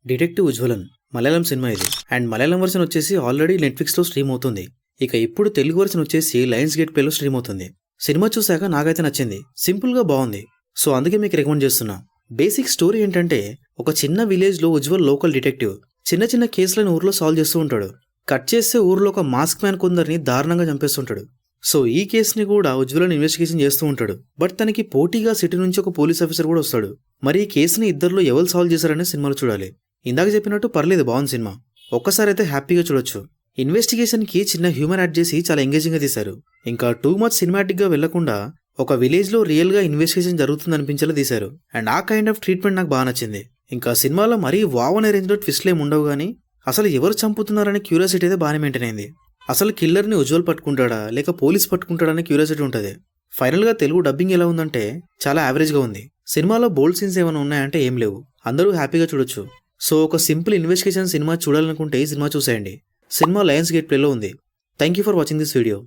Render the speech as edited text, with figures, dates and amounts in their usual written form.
Detective ఉజ్వలన్ Malayalam cinema ఇది. And Malayalam version వచ్చేసి already నెట్ఫ్లిక్స్లో స్ట్రీమ్ అవుతుంది. ఇక ఇప్పుడు తెలుగు వర్షన్ వచ్చేసి లయన్స్ గేట్ ప్లేలో స్ట్రీమ్ అవుతుంది. సినిమా చూశాక నాకైతే నచ్చింది. సింపుల్గా బాగుంది. సో అందుకే మీకు రికమెండ్ చేస్తున్నా. బేసిక్ స్టోరీ ఏంటంటే, ఒక చిన్న విలేజ్లో ఉజ్వల్ లోకల్ డిటెక్టివ్ చిన్న చిన్న కేసులను ఊర్లో సాల్వ్ చేస్తూ ఉంటాడు. కట్ చేస్తే ఊర్లో ఒక మాస్క్ మ్యాన్ కొందరిని దారుణంగా చంపేస్తుంటాడు. సో ఈ కేసుని కూడా ఉజ్వలన్ ఇన్వెస్టిగేషన్ చేస్తూ ఉంటాడు. బట్ తనకి పోటీగా సిటీ నుంచి ఒక పోలీస్ ఆఫీసర్ కూడా వస్తాడు. మరి ఈ కేసుని ఇద్దరిలో ఎవరు సాల్వ్ చేశారనే సినిమాలో చూడాలి. ఇందాక చెప్పినట్టు పర్లేదు, బాగుంది సినిమా. ఒక్కసారి అయితే హ్యాపీగా చూడొచ్చు. ఇన్వెస్టిగేషన్ కి చిన్న హ్యూమర్ యాడ్ చేసి చాలా ఎంగేజింగ్ గా తీశారు. ఇంకా టూ మచ్ సినిమాటిక్ గా వెళ్లకుండా ఒక విలేజ్ లో రియల్ గా ఇన్వెస్టిగేషన్ జరుగుతుంది అనిపించేలా తీశారు. అండ్ ఆ కైండ్ ఆఫ్ ట్రీట్మెంట్ నాకు బాగా నచ్చింది. ఇంకా సినిమాలో మరీ వావ్ అనే రేంజ్ లో ట్విస్ట్లు ఏమి ఉండవు, కానీ అసలు ఎవరు చంపుతున్నారనే క్యూరియాసిటీ అయితే బాగానే మెయింటైన్ అయింది. అసలు కిల్లర్ ని ఉజ్వల్ పట్టుకుంటాడా లేక పోలీస్ పట్టుకుంటాడా అనే క్యూరియాసిటీ ఉంటుంది. ఫైనల్ గా తెలుగు డబ్బింగ్ ఎలా ఉందంటే చాలా యావరేజ్ గా ఉంది. సినిమాలో బోల్డ్ సీన్స్ ఏమైనా ఉన్నాయంటే ఏం లేవు. అందరూ హ్యాపీగా చూడొచ్చు. సో ఒక సింపుల్ ఇన్వెస్టిగేషన్ సినిమా చూడాలనుకుంటే ఈ సినిమా చూసేయండి. సినిమా లయన్స్ గేట్ ప్లేలో ఉంది. Thank you for watching this video.